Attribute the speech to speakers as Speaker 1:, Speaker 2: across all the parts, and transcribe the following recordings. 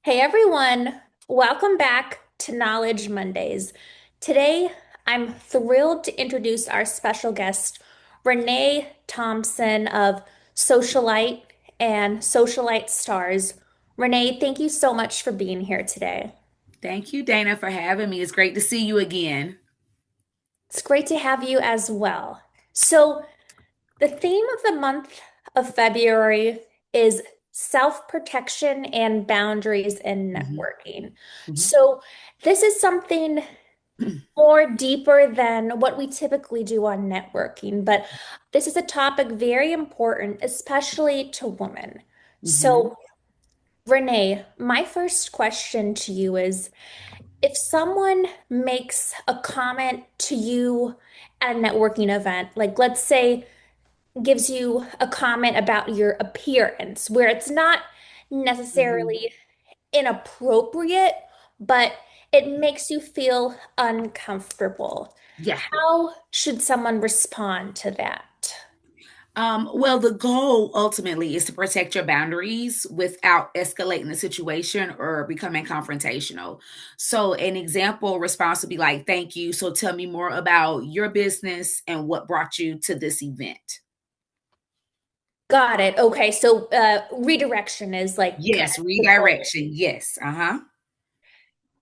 Speaker 1: Hey everyone, welcome back to Knowledge Mondays. Today, I'm thrilled to introduce our special guest, Raenae Thompson of Socialight and Socialight Stars. Raenae, thank you so much for being here today.
Speaker 2: Thank you, Dana, for having me. It's great to see you again.
Speaker 1: It's great to have you as well. So, the theme of the month of February is self-protection and boundaries in
Speaker 2: Mhm,
Speaker 1: networking.
Speaker 2: mhm.
Speaker 1: So, this is something more deeper than what we typically do on networking, but this is a topic very important, especially to women.
Speaker 2: Mhm.
Speaker 1: So, Renee, my first question to you is if someone makes a comment to you at a networking event, like let's say gives you a comment about your appearance, where it's not
Speaker 2: Mhm.
Speaker 1: necessarily inappropriate, but it makes you feel uncomfortable.
Speaker 2: Yeah.
Speaker 1: How should someone respond to that?
Speaker 2: Well, the goal ultimately is to protect your boundaries without escalating the situation or becoming confrontational. So, an example response would be like, "Thank you. So, tell me more about your business and what brought you to this event."
Speaker 1: Got it. Okay, so redirection is like kind
Speaker 2: Yes,
Speaker 1: of the goal.
Speaker 2: redirection. Yes. Uh huh.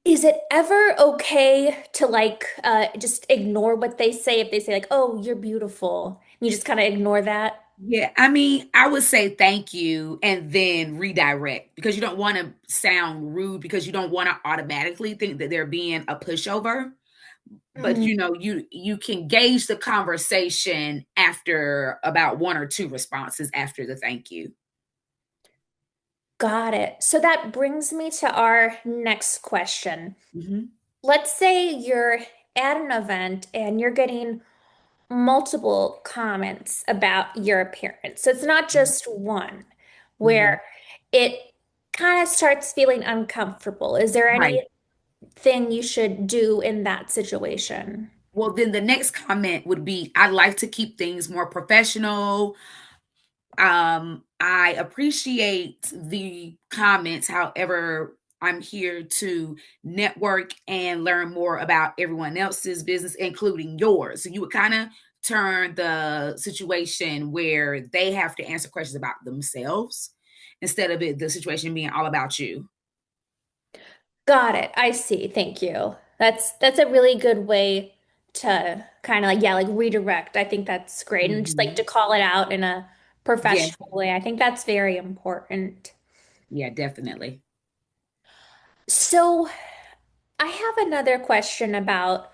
Speaker 1: Is it ever okay to like just ignore what they say if they say like, "Oh, you're beautiful." You just kind of ignore that?
Speaker 2: Yeah, I mean, I would say thank you and then redirect because you don't want to sound rude because you don't want to automatically think that they're being a pushover. But
Speaker 1: Mhm.
Speaker 2: you can gauge the conversation after about one or two responses after the thank you.
Speaker 1: Got it. So that brings me to our next question.
Speaker 2: Mhm.
Speaker 1: Let's say you're at an event and you're getting multiple comments about your appearance. So it's not just one
Speaker 2: Mhm.
Speaker 1: where it kind of starts feeling uncomfortable. Is there
Speaker 2: Right.
Speaker 1: anything you should do in that situation?
Speaker 2: Well, then the next comment would be, "I like to keep things more professional. I appreciate the comments. However, I'm here to network and learn more about everyone else's business, including yours." So you would kind of turn the situation where they have to answer questions about themselves instead of the situation being all about you.
Speaker 1: Got it. I see. Thank you. That's a really good way to kind of like yeah, like redirect. I think that's great. And just like to
Speaker 2: Mhm.
Speaker 1: call it out in a
Speaker 2: Yeah,
Speaker 1: professional way. I think that's very important.
Speaker 2: yeah, definitely.
Speaker 1: So, I have another question about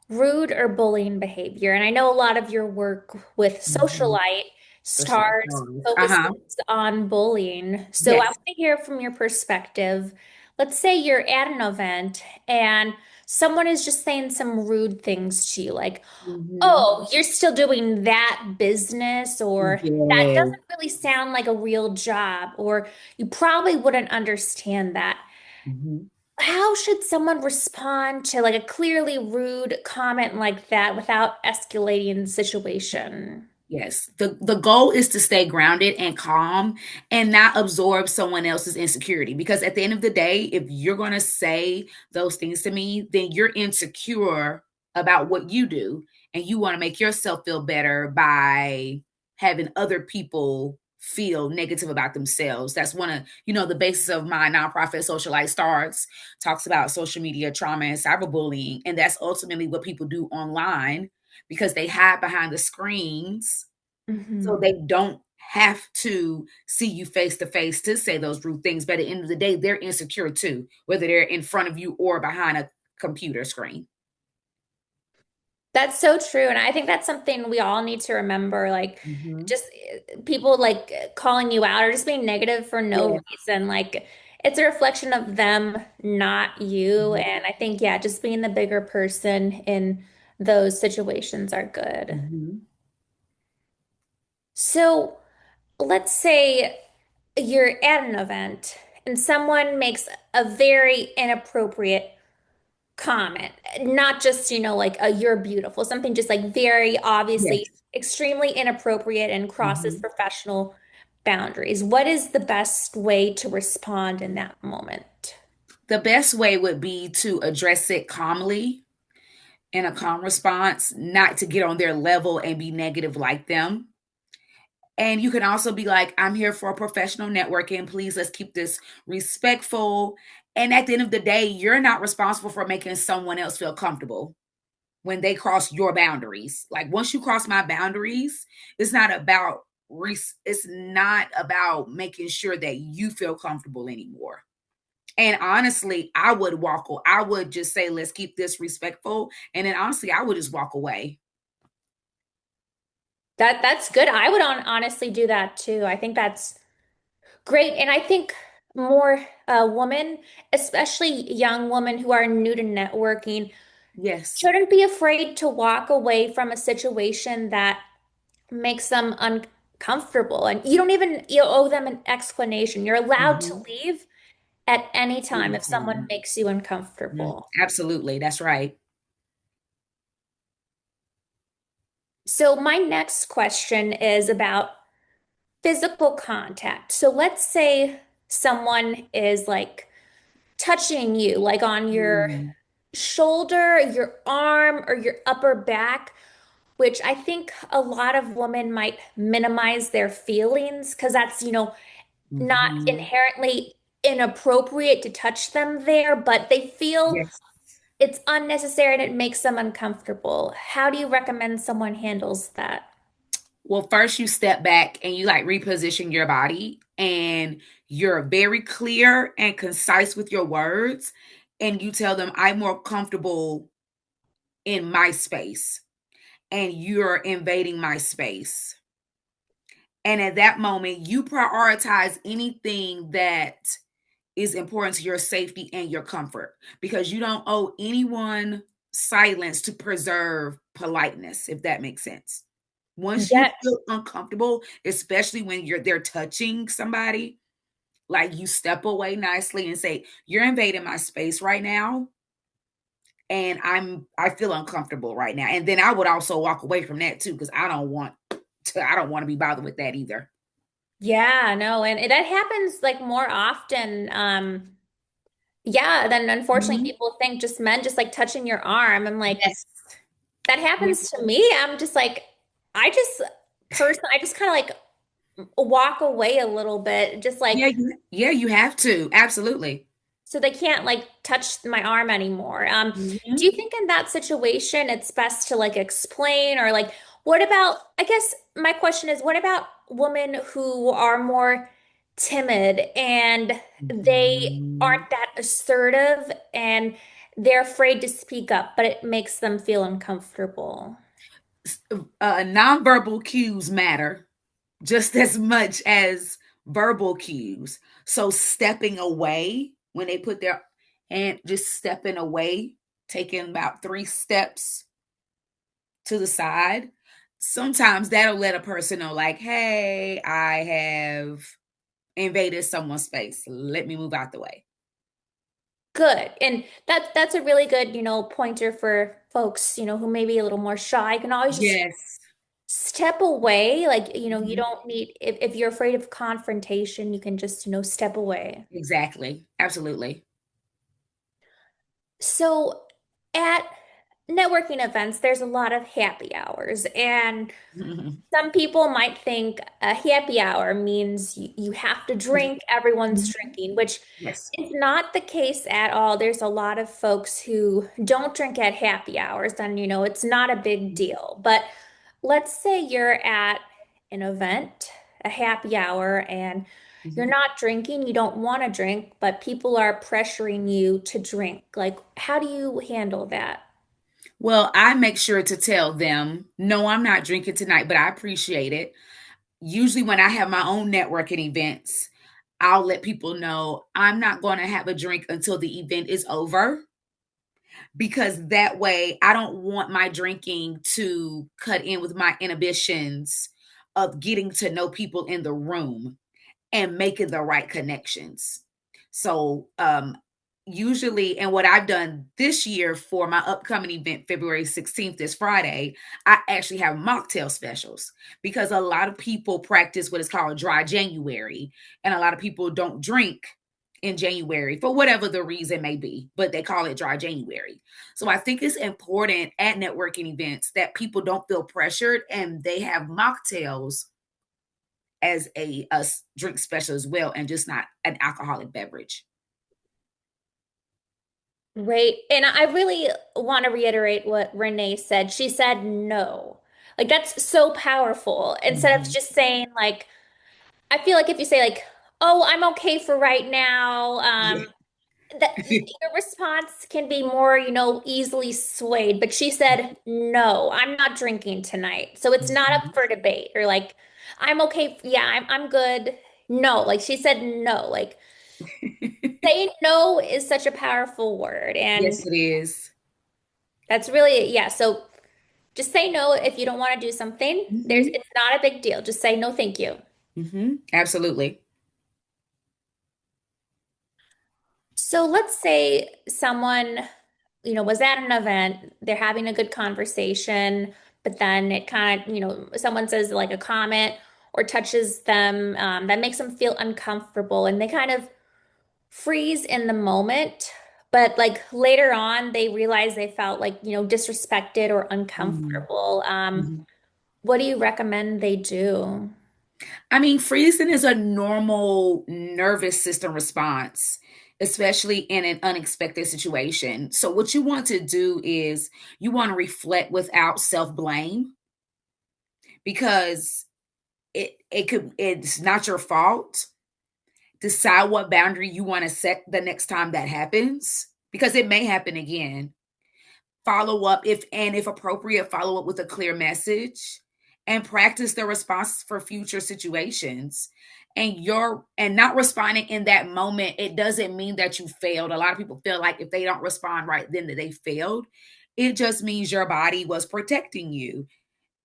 Speaker 1: rude or bullying behavior. And I know a lot of your work with
Speaker 2: Mhm.
Speaker 1: Socialite
Speaker 2: Socialight
Speaker 1: Stars
Speaker 2: Stars.
Speaker 1: focuses
Speaker 2: Uh-huh.
Speaker 1: on bullying. So I
Speaker 2: Yes.
Speaker 1: want to hear from your perspective. Let's say you're at an event and someone is just saying some rude things to you, like,
Speaker 2: Mhm.
Speaker 1: oh, you're still doing that business, or that
Speaker 2: Yeah.
Speaker 1: doesn't really sound like a real job, or you probably wouldn't understand that.
Speaker 2: Mhm.
Speaker 1: How should someone respond to like a clearly rude comment like that without escalating the situation?
Speaker 2: Yes. The goal is to stay grounded and calm and not absorb someone else's insecurity because at the end of the day, if you're going to say those things to me, then you're insecure about what you do and you want to make yourself feel better by having other people feel negative about themselves. That's one of, the basis of my nonprofit Socialight Stars talks about social media trauma and cyberbullying, and that's ultimately what people do online because they hide behind the screens so
Speaker 1: Mhm.
Speaker 2: they don't have to see you face to face to say those rude things. But at the end of the day, they're insecure too, whether they're in front of you or behind a computer screen.
Speaker 1: That's so true. And I think that's something we all need to remember. Like,
Speaker 2: Hmm.
Speaker 1: just people like calling you out or just being negative for no
Speaker 2: Yes.
Speaker 1: reason. Like, it's a reflection of them, not you.
Speaker 2: Hmm.
Speaker 1: And I think, yeah, just being the bigger person in those situations are good.
Speaker 2: Hmm.
Speaker 1: So, let's say you're at an event and someone makes a very inappropriate comment, not just, like a you're beautiful, something just like very obviously
Speaker 2: Yes.
Speaker 1: extremely inappropriate and crosses
Speaker 2: Hmm.
Speaker 1: professional boundaries? What is the best way to respond in that moment?
Speaker 2: The best way would be to address it calmly in a calm response, not to get on their level and be negative like them. And you can also be like, I'm here for professional networking. Please, let's keep this respectful. And at the end of the day, you're not responsible for making someone else feel comfortable when they cross your boundaries. Like once you cross my boundaries, it's not about it's not about making sure that you feel comfortable anymore. And honestly, I would just say, let's keep this respectful. And then honestly, I would just walk away.
Speaker 1: That's good. I would honestly do that too. I think that's great. And I think more women, especially young women who are new to networking,
Speaker 2: Yes.
Speaker 1: shouldn't be afraid to walk away from a situation that makes them uncomfortable. And you don't even you owe them an explanation. You're allowed to
Speaker 2: Mhm.
Speaker 1: leave at any time if someone
Speaker 2: Mhm.
Speaker 1: makes you
Speaker 2: Mhm.
Speaker 1: uncomfortable.
Speaker 2: Absolutely. That's right.
Speaker 1: So my next question is about physical contact. So let's say someone is like touching you, like on your
Speaker 2: Mm.
Speaker 1: shoulder, your arm, or your upper back, which I think a lot of women might minimize their feelings because that's, not
Speaker 2: Mhm.
Speaker 1: inherently inappropriate to touch them there, but they feel
Speaker 2: Yes.
Speaker 1: it's unnecessary and it makes them uncomfortable. How do you recommend someone handles that?
Speaker 2: Well, first you step back and you like reposition your body and you're very clear and concise with your words and you tell them I'm more comfortable in my space and you're invading my space. And at that moment, you prioritize anything that is important to your safety and your comfort because you don't owe anyone silence to preserve politeness, if that makes sense. Once you
Speaker 1: Yes.
Speaker 2: feel uncomfortable, especially when they're touching somebody, like you step away nicely and say, "You're invading my space right now, and I feel uncomfortable right now." And then I would also walk away from that too because I don't want to be bothered with that either.
Speaker 1: Yeah, no, and that happens like more often. Yeah, then unfortunately
Speaker 2: Mhm.
Speaker 1: people think just men just like touching your arm. I'm like,
Speaker 2: Yes.
Speaker 1: that
Speaker 2: Yeah.
Speaker 1: happens to me. I'm just like, I just I just kind of like walk away a little bit, just
Speaker 2: Yeah,
Speaker 1: like
Speaker 2: you have to. Absolutely.
Speaker 1: so they can't like touch my arm anymore. Do
Speaker 2: Mhm.
Speaker 1: you think in that situation it's best to like explain or like what about, I guess my question is, what about women who are more timid and they
Speaker 2: Mhm.
Speaker 1: aren't that assertive and they're afraid to speak up, but it makes them feel uncomfortable?
Speaker 2: Nonverbal cues matter just as much as verbal cues. So stepping away when they put their hand, just stepping away, taking about 3 steps to the side. Sometimes that'll let a person know, like, hey, I have invaded someone's space. Let me move out the way.
Speaker 1: Good. And that's a really good, pointer for folks, who may be a little more shy. You can always just
Speaker 2: Yes.
Speaker 1: step away. Like, you
Speaker 2: Mhm.
Speaker 1: don't need, if you're afraid of confrontation, you can just, step away.
Speaker 2: Exactly. Absolutely.
Speaker 1: So at networking events, there's a lot of happy hours, and some people might think a happy hour means you have to drink, everyone's drinking, which
Speaker 2: Yes.
Speaker 1: is not the case at all. There's a lot of folks who don't drink at happy hours, and it's not a big deal. But let's say you're at an event, a happy hour, and you're
Speaker 2: Mhm.
Speaker 1: not drinking, you don't want to drink, but people are pressuring you to drink. Like, how do you handle that?
Speaker 2: Well, I make sure to tell them, no, I'm not drinking tonight, but I appreciate it. Usually, when I have my own networking events, I'll let people know I'm not going to have a drink until the event is over because that way I don't want my drinking to cut in with my inhibitions of getting to know people in the room and making the right connections. So, usually, and what I've done this year for my upcoming event, February 16th, this Friday, I actually have mocktail specials because a lot of people practice what is called dry January, and a lot of people don't drink in January for whatever the reason may be, but they call it dry January. So I think it's important at networking events that people don't feel pressured and they have mocktails as a drink special as well, and just not an alcoholic beverage.
Speaker 1: Right. And I really want to reiterate what Renee said. She said no. Like that's so powerful. Instead of
Speaker 2: Mhm.
Speaker 1: just saying like, I feel like if you say like, "Oh, I'm okay for right now,"
Speaker 2: Yeah.
Speaker 1: that your response can be more, easily swayed. But she said, "No, I'm not drinking tonight." So it's not up
Speaker 2: Mhm.
Speaker 1: for debate. Or like, "I'm okay. Yeah, I'm good." No, like she said no. Like saying no is such a powerful word. And
Speaker 2: Yes, it is.
Speaker 1: that's really, yeah. So just say no if you don't want to do something.
Speaker 2: Mhm.
Speaker 1: It's not a big deal. Just say no, thank you.
Speaker 2: Mhm. Absolutely.
Speaker 1: So let's say someone, was at an event, they're having a good conversation, but then it kind of, someone says like a comment or touches them that makes them feel uncomfortable and they kind of freeze in the moment. But like later on, they realize they felt like, disrespected or
Speaker 2: Mhm.
Speaker 1: uncomfortable.
Speaker 2: Mhm.
Speaker 1: What do you recommend they do?
Speaker 2: I mean, freezing is a normal nervous system response, especially in an unexpected situation. So, what you want to do is you want to reflect without self blame because it's not your fault. Decide what boundary you want to set the next time that happens because it may happen again. Follow up if appropriate, follow up with a clear message and practice the response for future situations. And not responding in that moment, it doesn't mean that you failed. A lot of people feel like if they don't respond right then that they failed. It just means your body was protecting you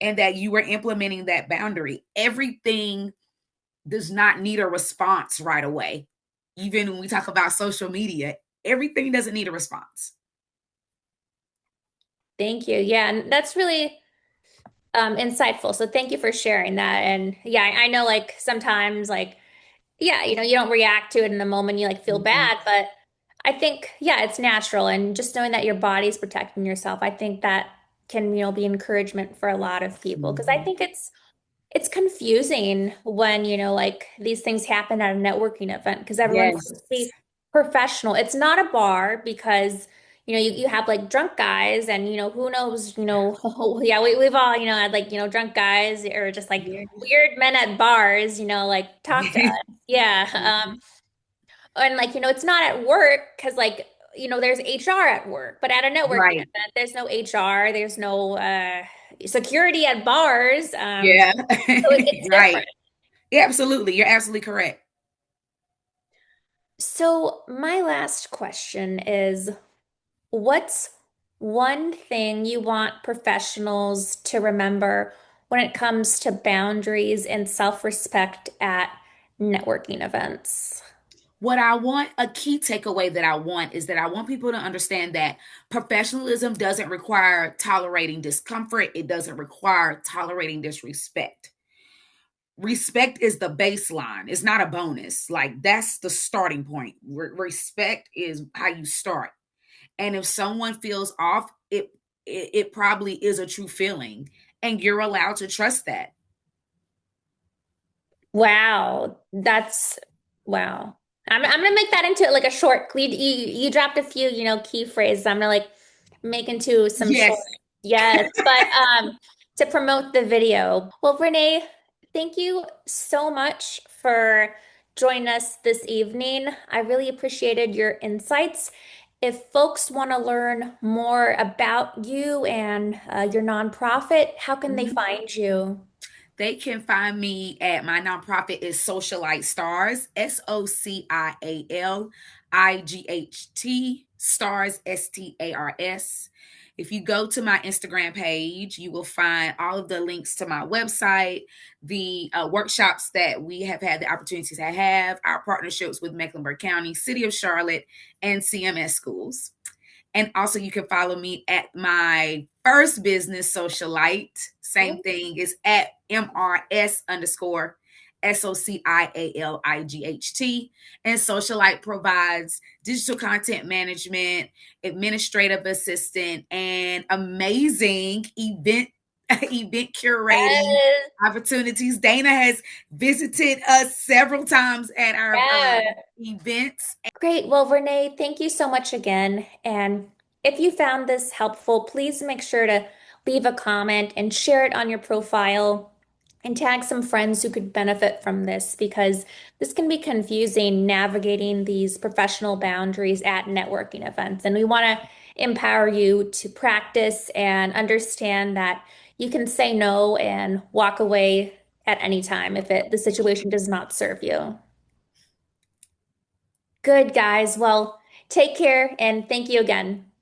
Speaker 2: and that you were implementing that boundary. Everything does not need a response right away. Even when we talk about social media, everything doesn't need a response.
Speaker 1: Thank you. Yeah, and that's really insightful. So thank you for sharing that. And yeah, I know like sometimes like yeah, you don't react to it in the moment, you like feel
Speaker 2: Mhm.
Speaker 1: bad, but I think yeah, it's natural and just knowing that your body's protecting yourself, I think that can, be encouragement for a lot of people because I
Speaker 2: Mhm.
Speaker 1: think it's confusing when, like these things happen at a networking event because everyone's
Speaker 2: Yes.
Speaker 1: supposed to be professional. It's not a bar because, you have like drunk guys and, who knows, yeah, we've all, had like, drunk guys or just like
Speaker 2: Yeah.
Speaker 1: weird men at bars, like talk to us. Yeah.
Speaker 2: Mhm.
Speaker 1: And like, it's not at work because like, there's HR at work, but at a networking
Speaker 2: Right.
Speaker 1: event, there's no HR, there's no security at bars.
Speaker 2: Yeah.
Speaker 1: So it's
Speaker 2: Right.
Speaker 1: different.
Speaker 2: Yeah, absolutely. You're absolutely correct.
Speaker 1: So my last question is, what's one thing you want professionals to remember when it comes to boundaries and self-respect at networking events?
Speaker 2: What I want, a key takeaway that I want is that I want people to understand that professionalism doesn't require tolerating discomfort. It doesn't require tolerating disrespect. Respect is the baseline. It's not a bonus. Like that's the starting point. Respect is how you start. And if someone feels off, it probably is a true feeling, and you're allowed to trust that.
Speaker 1: Wow, that's wow. I'm gonna make that into like a short. You dropped a few, key phrases. I'm gonna like make into some short.
Speaker 2: Yes.
Speaker 1: Yes, but to promote the video. Well, Renee, thank you so much for joining us this evening. I really appreciated your insights. If folks want to learn more about you and your nonprofit, how can they
Speaker 2: Mhm.
Speaker 1: find you?
Speaker 2: They can find me at my nonprofit is Socialight Stars, Socialight Stars, Stars. If you go to my Instagram page, you will find all of the links to my website, the workshops that we have had the opportunity to have, our partnerships with Mecklenburg County, City of Charlotte, and CMS schools. And also, you can follow me at my first business, Socialight. Same thing is at MRS underscore SOCIALIGHT. And Socialight provides digital content management, administrative assistant, and amazing event curating
Speaker 1: Yes.
Speaker 2: opportunities. Dana has visited us several times at our
Speaker 1: Yeah.
Speaker 2: events.
Speaker 1: Great. Well, Renee, thank you so much again. And if you found this helpful, please make sure to leave a comment and share it on your profile and tag some friends who could benefit from this because this can be confusing navigating these professional boundaries at networking events. And we want to empower you to practice and understand that you can say no and walk away at any time if the situation does not serve you. Good, guys. Well, take care and thank you again.